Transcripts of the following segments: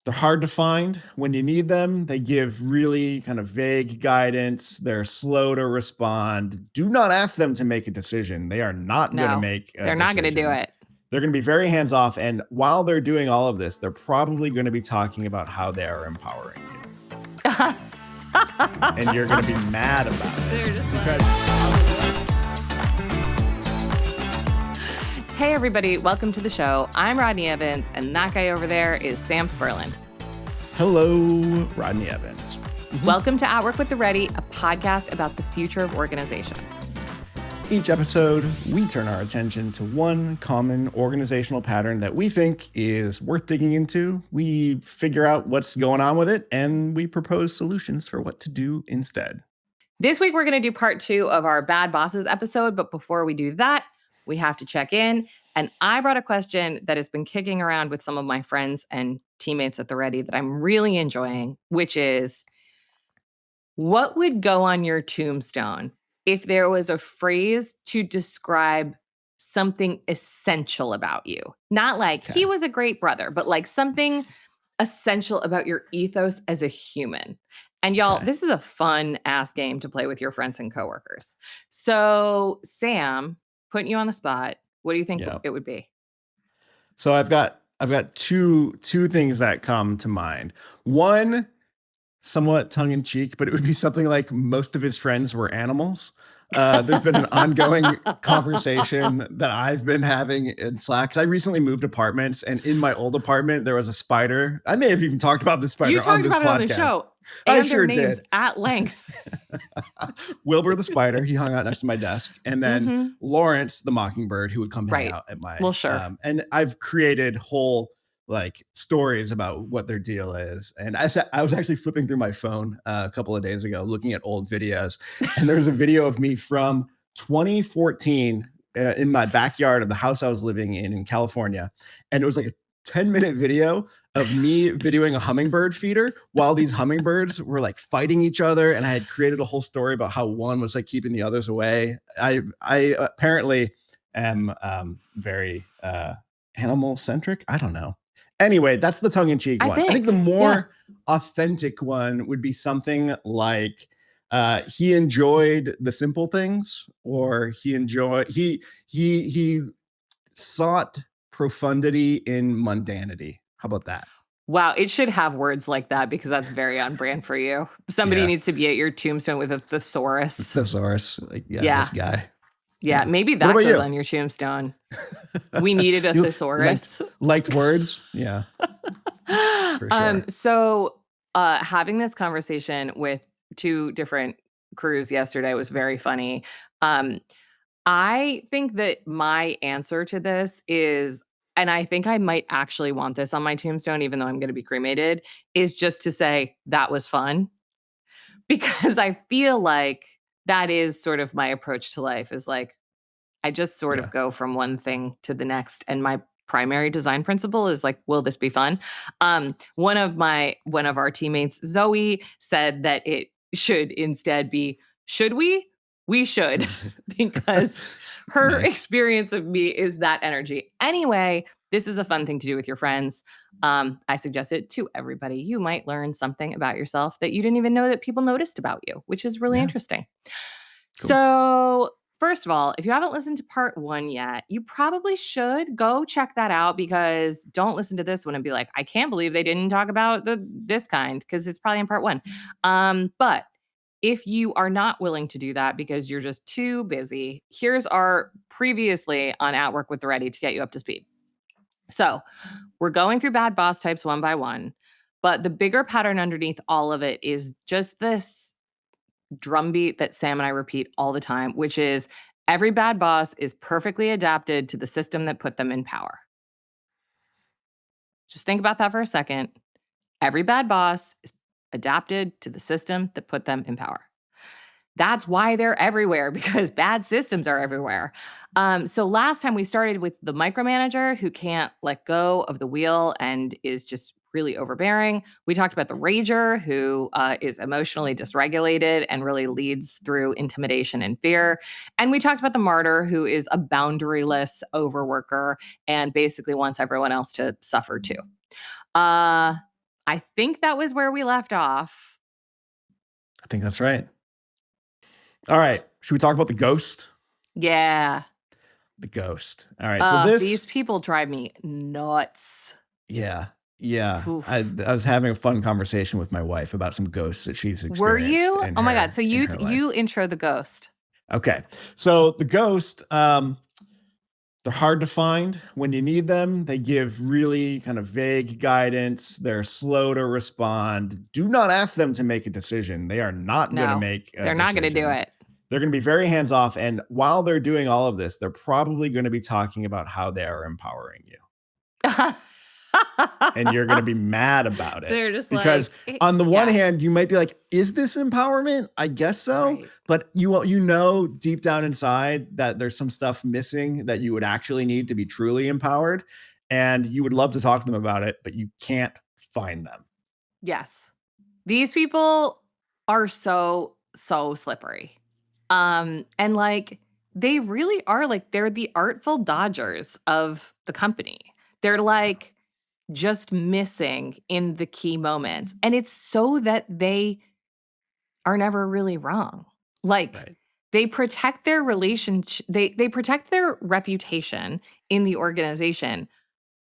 They're hard to find when you need them. They give really kind of vague guidance. They're slow to respond. Do not ask them to make a decision. They are not going to No, make a they're not going to do decision. it. They're going to be very hands off. And while they're doing all of this, they're probably going to be talking about how they are empowering you. And you're going to be mad about it. They're just Hey, everybody. Welcome to the show. I'm Rodney Evans, and that guy over there is Sam Spurlin. Hello, Rodney Evans. Welcome to Outwork with the Ready, a podcast about the future of organizations. Each episode, we turn our attention to one common organizational pattern that we think is worth digging into. We figure out what's going on with it, and we propose solutions for what to do instead. This week, we're going to do part 2 of our Bad Bosses episode, but before we do that, we have to check in. And I brought a question that has been kicking around with some of my friends and teammates at the Ready that I'm really enjoying, which is, what would go on your tombstone if there was a phrase to describe something essential about you? Not like he was a great brother, but like something essential about your ethos as a human. And y'all, this is a fun ass game to play with your friends and coworkers. So Sam, putting you on the spot, what do you think it would be? So I've got two things that come to mind. One, somewhat tongue-in-cheek, but it would be something like most of his friends were animals. There's been an ongoing conversation that I've been having in Slack. I recently moved apartments, and in my old apartment, there was a spider. I may have even talked about this spider on this podcast. You talked about it on the show. I sure did. At length. Wilbur the spider, he hung out next to my desk. And then Lawrence the mockingbird, who would come hang out at my... Well, sure. And I've created whole stories about what their deal is. And I was actually flipping through my phone a couple of days ago, looking at old videos. And there was a video of me from 2014 in my backyard of the house I was living in California. And it was like a 10-minute video of me videoing a hummingbird feeder while these hummingbirds were like fighting each other. And I had created a whole story about how one was like keeping the others away. I apparently am very animal centric. I don't know. Anyway, that's the tongue-in-cheek one. I think the more authentic one would be something like he enjoyed the simple things, or he sought profundity in mundanity. How about that? Wow, it should have words like that because that's very on brand for you. Somebody needs to be at your tombstone with a thesaurus. Thesaurus. This guy. Yeah, maybe that goes on your tombstone. We needed a thesaurus. Liked words? Yeah. For sure. So having this conversation with two different crews yesterday was very funny. I think that my answer to this is, and I think I might actually want this on my tombstone, even though I'm going to be cremated, is just to say that was fun. Because I feel like that is sort of my approach to life, is like, I just sort of go from one thing to the next. And my primary design principle is like, will this be fun? One of our teammates, Zoe, said that it should instead be, should we? We should, because her experience of me is that energy. Anyway, this is a fun thing to do with your friends. I suggest it to everybody. You might learn something about yourself that you didn't even know that people noticed about you, which is really interesting. Cool. So first of all, if you haven't listened to part 1 yet, you probably should go check that out, because don't listen to this one and be like, I can't believe they didn't talk about this kind, because it's probably in part 1. But if you are not willing to do that because you're just too busy, here's our previously on Outwork with the Ready to get you up to speed. So we're going through bad boss types one by one, but the bigger pattern underneath all of it is just this drumbeat that Sam and I repeat all the time, which is every bad boss is perfectly adapted to the system that put them in power. Just think about that for a second. Every bad boss is adapted to the system that put them in power. That's why they're everywhere, because bad systems are everywhere. So last time we started with the micromanager who can't let go of the wheel and is just really overbearing. We talked about the rager who is emotionally dysregulated and really leads through intimidation and fear. And we talked about the martyr who is a boundaryless overworker and basically wants everyone else to suffer too. I think that was where we left off. I think that's right. All right. Should we talk about the ghost? Yeah. The ghost. All right. So These this, people drive me nuts. yeah. Yeah. I Oof. was having a fun conversation with my wife about some ghosts that she's Were experienced you? in Oh my God. So her life. you intro the ghost. Okay. So the ghost, they're hard to find when you need them. They give really kind of vague guidance. They're slow to respond. Do not ask them to make a decision. They are not going to No, make a they're not going to do decision. it. They're going to be very hands off. And while they're doing all of this, they're probably going to be talking about how they are empowering you. And you're going to be mad about it. They're just because like, on the one yeah. hand, you might be like, is this empowerment? I guess so. Right. But you know deep down inside that there's some stuff missing that you would actually need to be truly empowered. And you would love to talk to them about it, but you can't find them. Yes. These people are so slippery. And like they really are like they're the artful dodgers of the company. They're like just missing in the key moments. And it's so that they are never really wrong. Like Right. they protect their relationship, they protect their reputation in the organization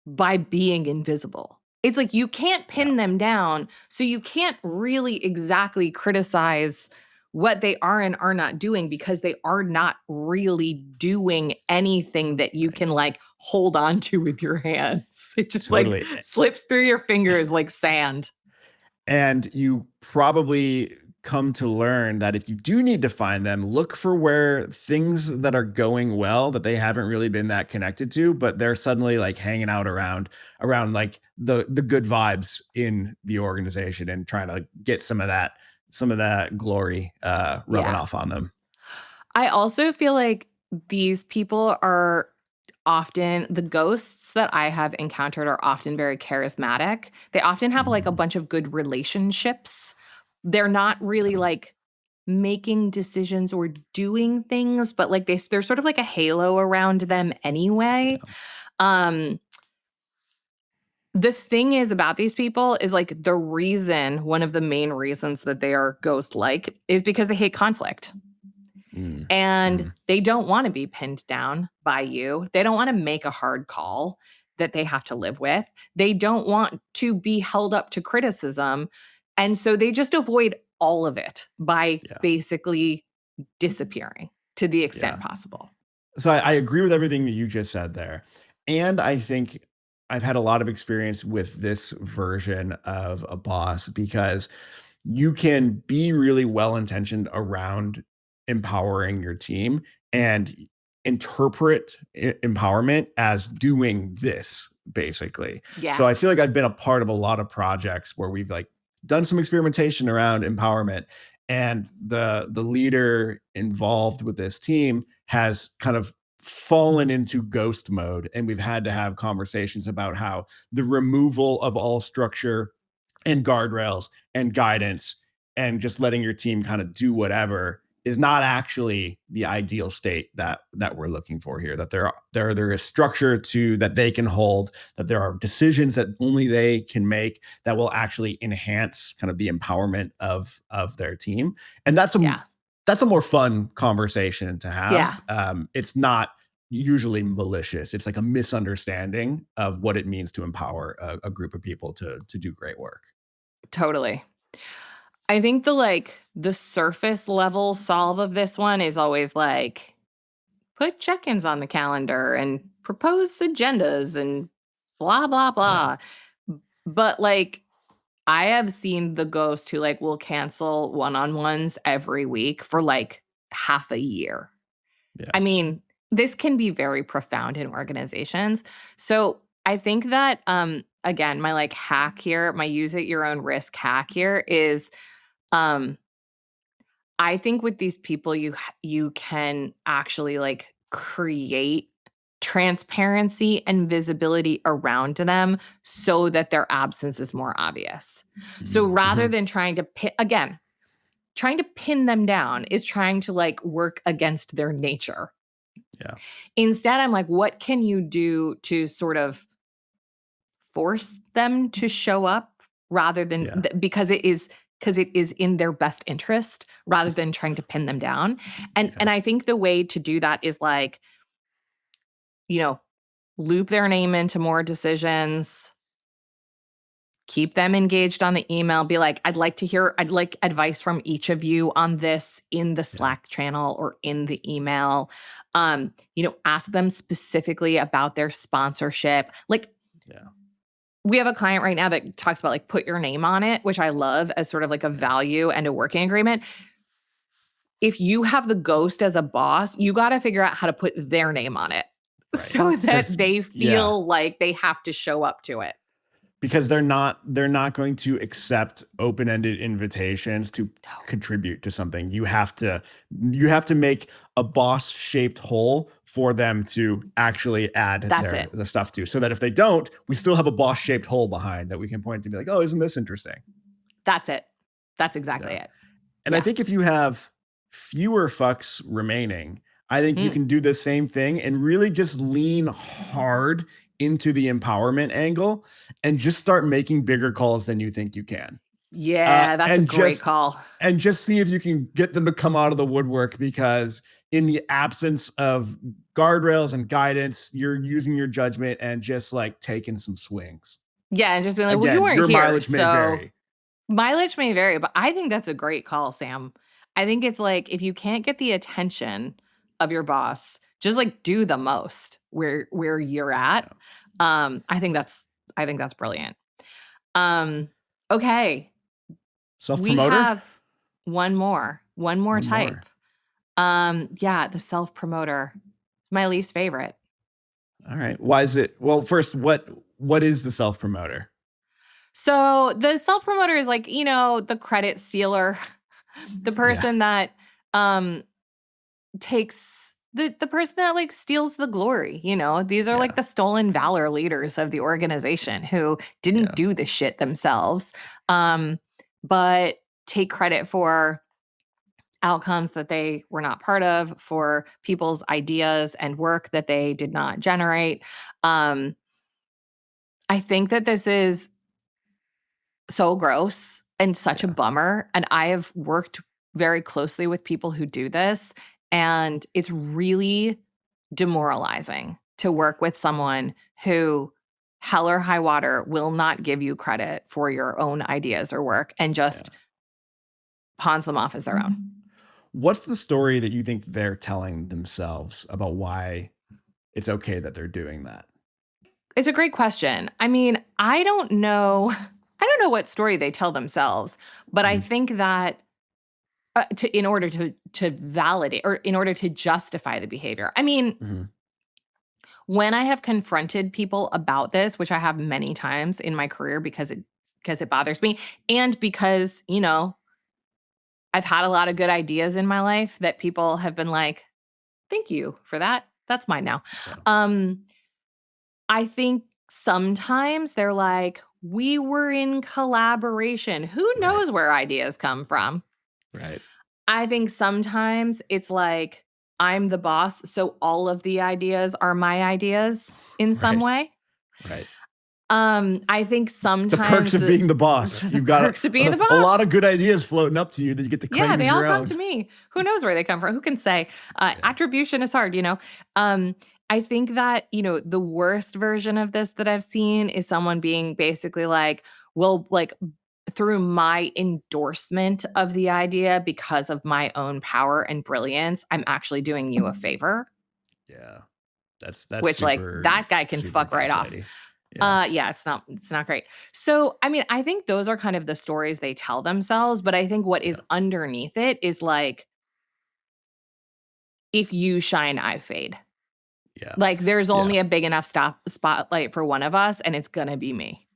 by being invisible. It's like you can't pin them down, so you can't really exactly criticize what they are and are not doing because they are not really doing anything that you can like hold on to with your hands. It just Totally. like slips through your fingers like sand. And you probably come to learn that if you do need to find them, look for where things that are going well that they haven't really been that connected to, but they're suddenly like hanging out around like the good vibes in the organization and trying to like, get some of that glory rubbing off on them. I also feel like these people are often the ghosts that I have encountered are often very charismatic. They often have like a bunch of good relationships. They're not really like making decisions or doing things, but like there's sort of like a halo around them anyway. Um the thing is about these people is like one of the main reasons that they are ghost like is because they hate conflict. And they don't want to be pinned down by you. They don't want to make a hard call that they have to live with. They don't want to be held up to criticism. And so they just avoid all of it by basically disappearing to the extent possible. So I agree with everything that you just said there. And I think I've had a lot of experience with this version of a boss because you can be really well intentioned around empowering your team and interpret empowerment as doing this basically. Yeah. So I feel like I've been a part of a lot of projects where we've like done some experimentation around empowerment, and the leader involved with this team has kind of fallen into ghost mode, and we've had to have conversations about how the removal of all structure and guardrails and guidance and just letting your team kind of do whatever is not actually the ideal state that we're looking for here. That there is structure to that they can hold, that there are decisions that only they can make that will actually enhance kind of the empowerment of their team. And that's a more fun conversation to have. It's not usually malicious. It's like a misunderstanding of what it means to empower a group of people to do great work. Totally. I think the surface level solve of this one is always like put check-ins on the calendar and propose agendas and blah blah blah. But like I have seen the ghost who like will cancel one-on-ones every week for like half a year. I mean, this can be very profound in organizations. So I think that again, my like hack here, my use at your own risk hack here is I think with these people you can actually like create transparency and visibility around them so that their absence is more obvious. So rather than trying to pin them down is trying to like work against their nature. Instead, I'm like, what can you do to sort of force them to show up rather than Yeah. because it is in their best interest rather than trying to pin them down. And Yeah. I think the way to do that is like, you know, loop their name into more decisions, keep them engaged on the email, be like, I'd like advice from each of you on this in the Yeah. Slack channel or in the email. Ask them specifically about their sponsorship. Like, Yeah. we have a client right now that talks about like put your name on it, which I love as sort of like a value and a working agreement. If you have the ghost as a boss, you got to figure out how to put their name on it Right. so that they Yeah. feel like they have to show up to it. Because they're not going to accept open-ended invitations to contribute to something. You have to make a boss-shaped hole for them to actually add That's it. the stuff to, so that if they don't, we still have a boss-shaped hole behind that we can point to and be like, oh, isn't this interesting? That's it. That's exactly Yeah. it. And I think if you have fewer fucks remaining, I think you can do the same thing and really just lean hard into the empowerment angle and just start making bigger calls than you think you can. Yeah, that's a great call. And just see if you can get them to come out of the woodwork, because in the absence of guardrails and guidance, you're using your judgment and just like taking some swings. Yeah, and just being like, well, Again, you weren't your here, mileage may vary. Mileage may vary, but I think that's a great call, Sam. I think it's like if you can't get the attention of your boss, just like do the most where you're at. I think that's brilliant. Okay. We Self-promoter? have one more type. Yeah, the self-promoter. My least favorite. All right. Why is it? Well, first, what is the self-promoter? So the self-promoter is like, the credit stealer, the person that takes the person that like steals the glory. These are like the stolen valor leaders of the organization who didn't do the shit themselves, but take credit for outcomes that they were not part of, for people's ideas and work that they did not generate. I think that this is so gross and such a bummer. And I have worked very closely with people who do this, and it's really demoralizing to work with someone who, hell or high water, will not give you credit for your own ideas or work and just pawns them off as their own. What's the story that you think they're telling themselves about why it's okay that they're doing that? It's a great question. I mean, I don't know what story they tell themselves, but I think that in order to validate or in order to justify the behavior. I mean, when I have confronted people about this, which I have many times in my career because it bothers me, and because, I've had a lot of good ideas in my life that people have been like, thank you for that. That's mine now. Yeah. I think sometimes they're like, we were in collaboration. Who knows where ideas come from? Right. I think sometimes it's like, I'm the boss, so all of the ideas are my ideas in some way. Right. I think sometimes the perks of being the boss. You've got perks of being the boss. A lot of good ideas floating up to you that you get to claim. Yeah, they as all your come own. to me. Who knows where they come from? Who can say? Attribution is hard, I think that, the worst version of this that I've seen is someone being basically like, well, like through my endorsement of the idea because of my own power and brilliance, I'm actually doing you a favor. Yeah. That's which super, like that guy can fuck right off. Yeah, it's not great. So, I mean, I think those are kind of the stories they tell themselves, but I think what is underneath it is like, if you shine, I fade. Yeah. Like there's only a big enough spotlight for one of us, and it's gonna be me.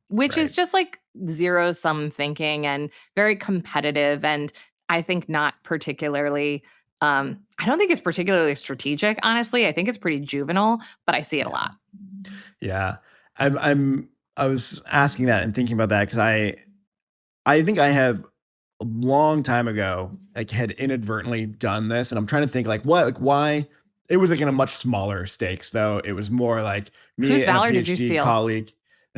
Which is just like zero-sum thinking and very competitive, and I think not particularly I don't think it's particularly strategic, honestly. I think it's pretty juvenile, but I see it a lot. Yeah. I was asking that and thinking about that because I think I have a long time ago, like, had inadvertently done this, and I'm trying to think like why. It was like in a much smaller stakes though. It was more like me Whose and a valor did you PhD steal? colleague.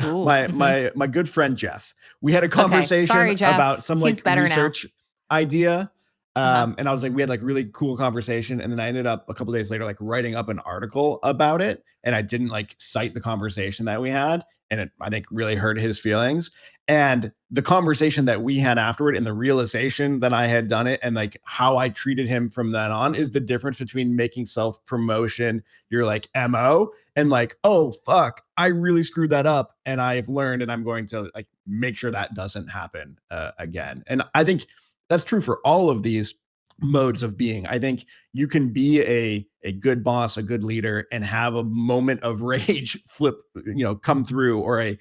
Ooh, my my good friend Jeff. We had a Okay. conversation Sorry, about Jeff. some He's like better now. research idea. Uh-huh. And I was like, we had like really cool conversation. And then I ended up a couple days later, like writing up an article about it. And I didn't like cite the conversation that we had. And it, I think, really hurt his feelings. And the conversation that we had afterward and the realization that I had done it and like how I treated him from then on is the difference between making self promotion your like MO and like, oh, fuck, I really screwed that up. And I've learned and I'm going to like make sure that doesn't happen again. And I think that's true for all of these modes of being. I think you can be a good boss, a good leader, and have a moment of rage flip, come through, or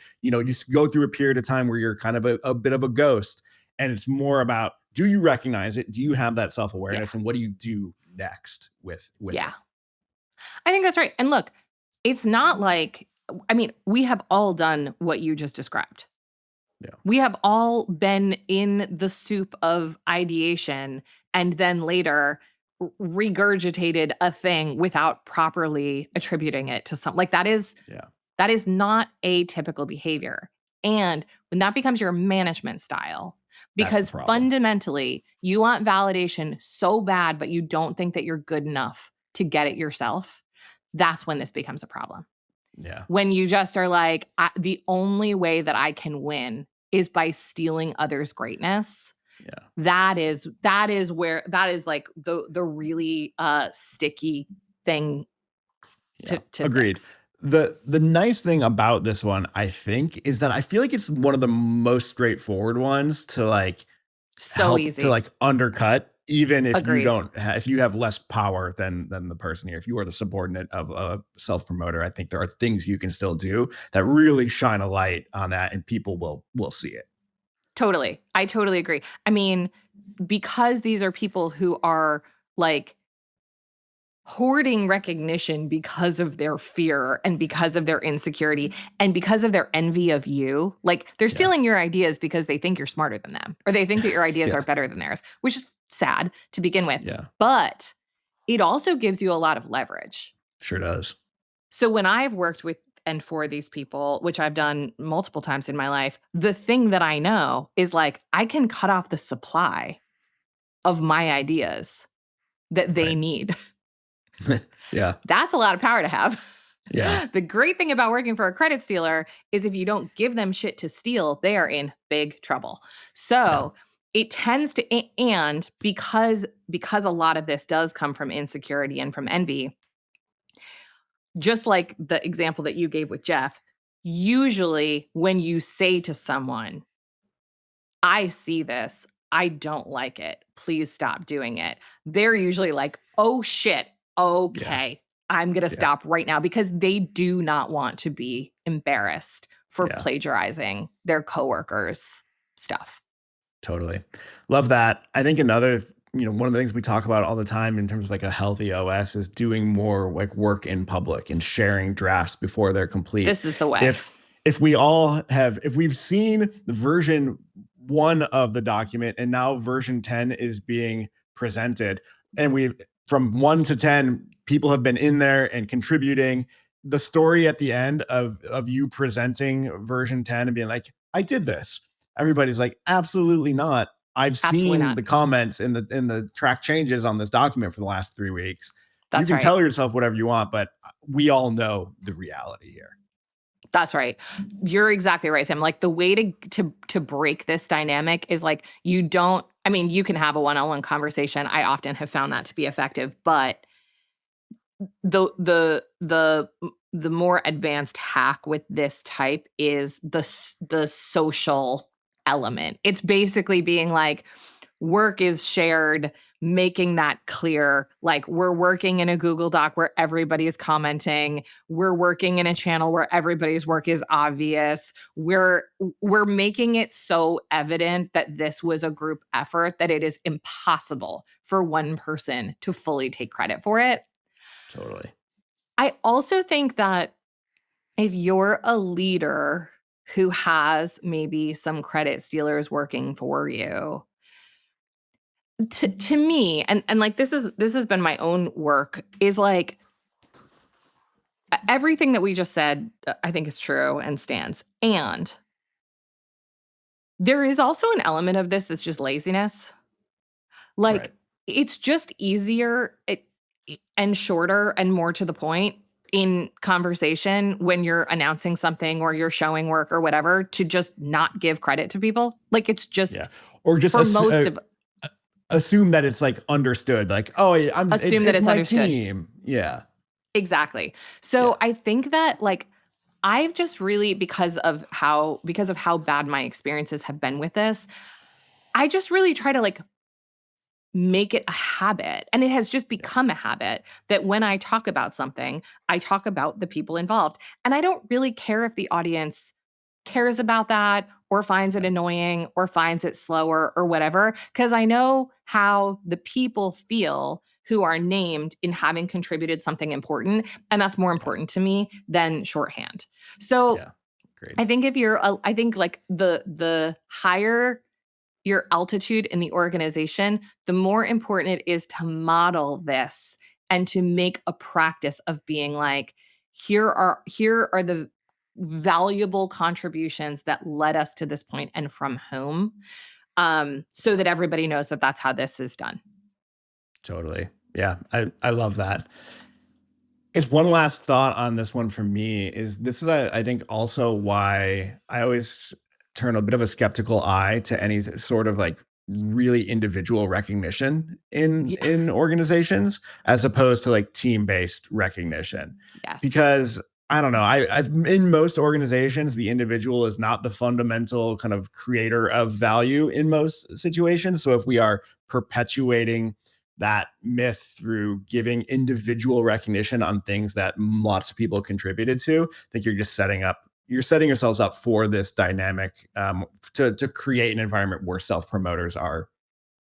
just go through a period of time where you're kind of a bit of a ghost. And it's more about, do you recognize it? Do you have that Yeah. self-awareness? And what do you do next with Yeah. it? I think that's right. And look, it's not like, I mean, we have all done what you just described. Yeah. We have all been in the soup of ideation and then later regurgitated a thing without properly attributing it to something. Like Yeah. that is not a typical behavior. And when that becomes your management style, That's the because problem. fundamentally you want validation so bad, but you don't think that you're good enough to get it yourself, that's when this becomes a problem. Yeah. When you just are like, the only way that I can win is by stealing others' greatness. Yeah. That is where that is like the really sticky thing Yeah. to Agreed. fix. The nice thing about this one, I think, is that I feel like it's one of the most straightforward ones to like So help to easy. like undercut, even if you Agreed. don't if you have less power than the person here. If you are the subordinate of a self promoter, I think there are things you can still do that really shine a light on that, and people will see it. Totally. I totally agree. I mean, because these are people who are like hoarding recognition because of their fear and because of their insecurity and because of their envy of you. Like they're Yeah. stealing your ideas because they think you're smarter than them or they think that your ideas are Yeah. better than theirs, which is sad to begin with. Yeah. But it also gives you a lot of leverage. Sure does. So when I've worked with and for these people, which I've done multiple times in my life, the thing that I know is like I can cut off the supply of my ideas that they Right. need. Yeah. That's a lot of power to have. Yeah. The great thing about working for a credit stealer is if you don't give them shit to steal, they are in big trouble. Yeah. So it tends to, and because a lot of this does come from insecurity and from envy, just like the example that you gave with Jeff, usually when you say to someone, I see this, I don't like it, please stop doing it, they're usually like, oh shit, Yeah. okay, I'm going to Yeah. stop right now because they do not want to be embarrassed for Yeah. plagiarizing their coworkers' stuff. Totally. Love that. I think another, one of the things we talk about all the time in terms of like a healthy OS is doing more like work in public and sharing drafts before they're complete. This is the way. If we all have, if we've seen the version 1 of the document and now version 10 is being presented, and we from 1 to 10 people have been in there and contributing, the story at the end of you presenting version 10 and being like, I did this, everybody's like, absolutely not. I've Absolutely seen not. the comments in the track changes on this document for the last 3 weeks. You That's can right. tell yourself whatever you want, but we all know the reality here. That's right. You're exactly right, Sam. Like the way to break this dynamic is like you don't, I mean, you can have a one-on-one conversation. I often have found that to be effective, but the more advanced hack with this type is the social element. It's basically being like work is shared, making that clear. Like we're working in a Google Doc where everybody is commenting. We're working in a channel where everybody's work is obvious. We're making it so evident that this was a group effort that it is impossible for one person to fully take credit for it. Totally. I also think that if you're a leader who has maybe some credit stealers working for you, to me, and like this has been my own work, is like everything that we just said, I think is true and stands. And there is also an element of this that's just laziness. Right. Like, it's just easier and shorter and more to the point in conversation when you're announcing something or you're showing work or whatever to just not give credit to people. Like, it's Yeah. just Or just for most of assume that it's like understood. Like, oh, assume that it's it's my understood. team. Yeah. Exactly. Yeah. So I think that, like, I've just really, because of how bad my experiences have been with this, I just really try to, like, make it a habit. And it has just Yeah. become a habit that when I talk about something, I talk about the people involved. And I don't really care if the audience cares about that or finds it Yeah. annoying or finds it slower or whatever, because I know how the people feel who are named in having contributed something important. And that's more Yeah. important to me than shorthand. So Yeah. Great. I think I think, like, the higher your altitude in the organization, the more important it is to model this and to make a practice of being like, here are the valuable contributions that led us to this point and from whom, so that everybody knows that that's how this is done. Totally. Yeah. I love that. It's one last thought on this one for me is this is, I think, also why I always turn a bit of a skeptical eye to any sort of like really individual recognition Yeah. in organizations as opposed to like team-based recognition. Yes. Because I don't know, I've in most organizations, the individual is not the fundamental kind of creator of value in most situations. So if we are perpetuating that myth through giving individual recognition on things that lots of people contributed to, I think you're setting yourselves up for this dynamic to create an environment where self promoters are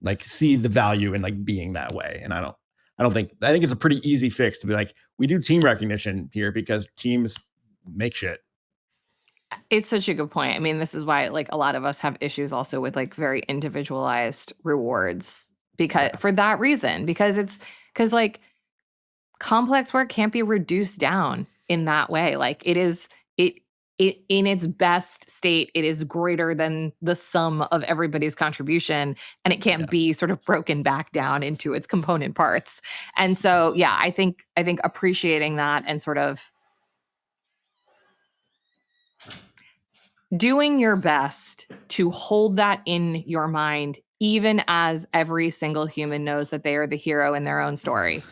like see the value in like being that way. And I think it's a pretty easy fix to be like, we do team recognition here because teams make shit. It's such a good point. I mean, this is why, like, a lot of us have issues also with, like, very individualized rewards, because Yeah. for that reason, because, like, complex work can't be reduced down in that way. Like, it it in its best state, it is greater than the sum of everybody's contribution, and it can't Yeah. be sort of broken back down into its component parts. And Yeah. so, yeah, I think appreciating that and sort of doing your best to hold that in your mind, even as every single human knows that they are the hero in their own story,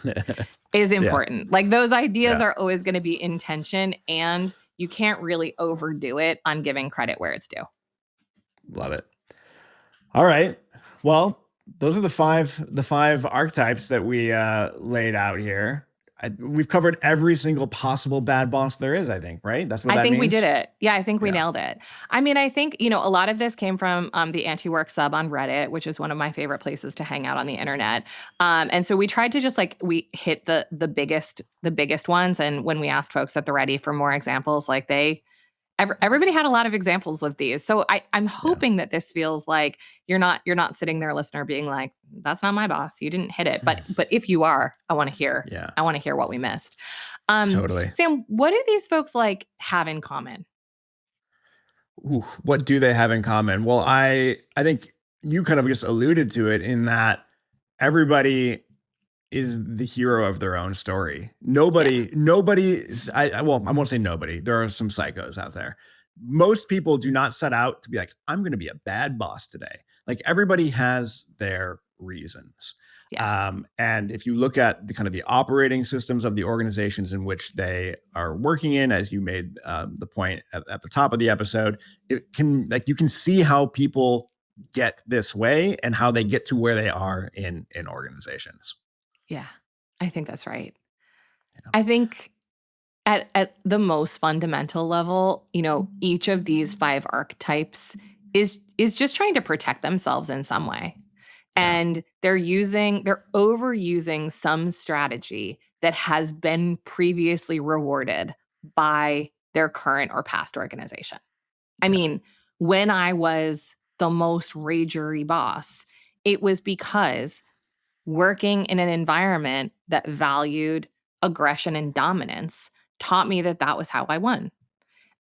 is Yeah. important. Like, those ideas Yeah. are always going to be in tension, and you can't really overdo it on giving credit where it's due. Love it. All right. Well, those are the five archetypes that we laid out here. We've covered every single possible bad boss there is, I think, right? That's what I that think we did means. it. Yeah, I think we Yeah. nailed it. I mean, I think, a lot of this came from the anti-work sub on Reddit, which is one of my favorite places to hang out on the internet. And so we tried to just, like, we hit the biggest ones. And when we asked folks at the Ready for more examples, like, everybody had a lot of examples of these. So I'm Yeah. hoping that this feels like you're not sitting there, listener, being like, that's not my boss. You didn't hit it. But if you are, I want to hear. Yeah. I want to hear what we missed. Totally. Sam, what do these folks, like, have in common? Ooh, what do they have in common? Well, I think you kind of just alluded to it in that everybody is the hero of their own story. Yeah. Well, I won't say nobody. There are some psychos out there. Most people do not set out to be like, I'm going to be a bad boss today. Like everybody has their reasons. Yeah. And if you look at the kind of the operating systems of the organizations in which they are working in, as you made the point at the top of the episode, it can like you can see how people get this way and how they get to where they are in organizations. Yeah. I think that's right. Yeah. I think at the most fundamental level, each of these five archetypes is just trying to protect themselves in some way. Yeah. And they're overusing some strategy that has been previously rewarded by their current or past organization. I Yeah. mean, when I was the most ragery boss, it was because working in an environment that valued aggression and dominance taught me that that was how I won.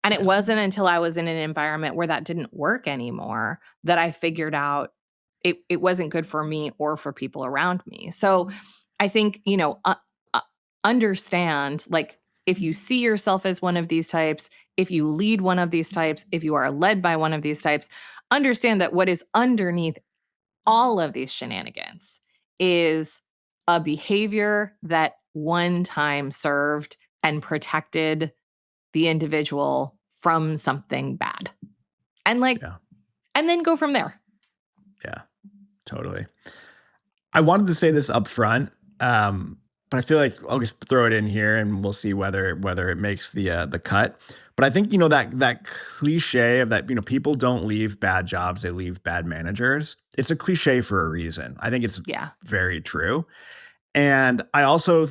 And it wasn't until I was in an environment where that didn't work anymore that I figured out it wasn't good for me or for people around me. So I think, understand, like, if you see yourself as one of these types, if you lead one of these types, if you are led by one of these types, understand that what is underneath all of these shenanigans is a behavior that one time served and protected the individual from something bad. And and then go from there. Yeah, totally. I wanted to say this up front, but I feel like I'll just throw it in here and we'll see whether it makes the cut. But I think, that cliche of that, people don't leave bad jobs, they leave bad managers. It's a cliche for a reason. I think it's very true. And I also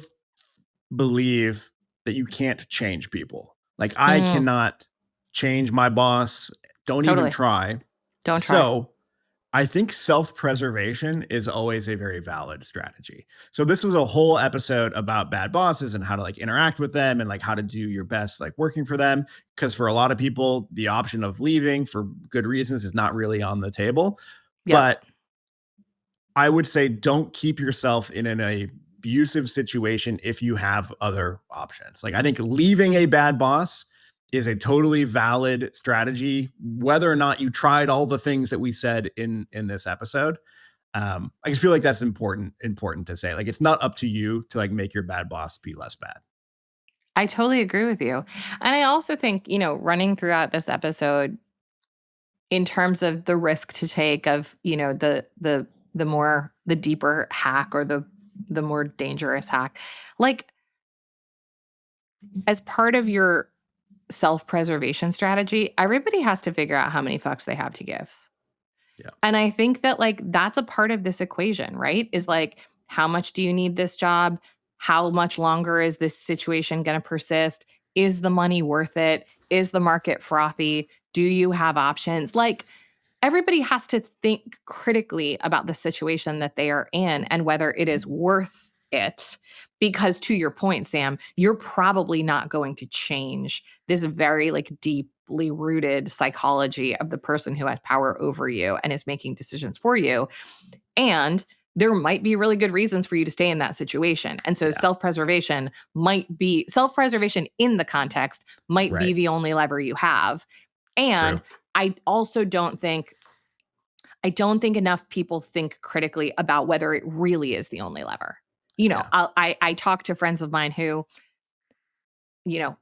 believe that you can't change people. Like, I cannot change my boss. Don't even try. Don't try. So I think self-preservation is always a very valid strategy. So this was a whole episode about bad bosses and how to interact with them and how to do your best working for them. Because for a lot of people, the option of leaving for good reasons is not really on the table. Yep. But I would say don't keep yourself in an abusive situation if you have other options. I think leaving a bad boss is a totally valid strategy, whether or not you tried all the things that we said in this episode. I just feel like that's important to say. It's not up to you to make your bad boss be less bad. I totally agree with you. And I also think, running throughout this episode in terms of the risk to take of, the deeper hack or the more dangerous hack, as part of your self-preservation strategy, everybody has to figure out how many fucks they have to give. Yeah. And I think that that's a part of this equation, right? Is how much do you need this job? How much longer is this situation going to persist? Is the money worth it? Is the market frothy? Do you have options? Everybody has to think critically about the situation that they are in and whether it is worth it. Because to your point, Sam, you're probably not going to change this very deeply rooted psychology of the person who has power over you and is making decisions for you. And there might be really good reasons for you to stay in that situation. And so self-preservation in the context might be the only lever you have. And True. I also don't think enough people think critically about whether it really is the only lever. I talk to friends of mine who,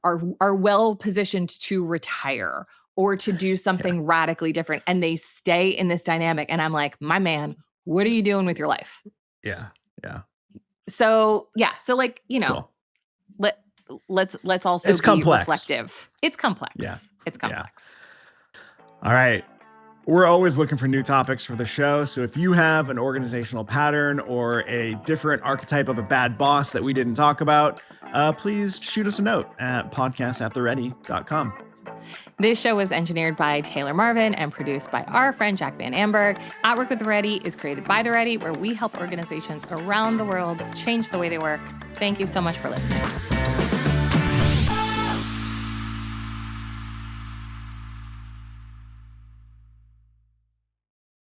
are well positioned to retire or to do something radically different, and they stay in this dynamic. And I'm like, my man, what are you doing with your life? Yeah. Yeah. So cool. let's also it's be complex. Reflective. It's complex. Yeah. It's complex. Yeah. All right. We're always looking for new topics for the show. So if you have an organizational pattern or a different archetype of a bad boss that we didn't talk about, please shoot us a note at podcast@theready.com. This show was engineered by Taylor Marvin and produced by our friend Jack Van Amberg. At Work with the Ready is created by The Ready, where we help organizations around the world change the way they work. Thank you so much for listening.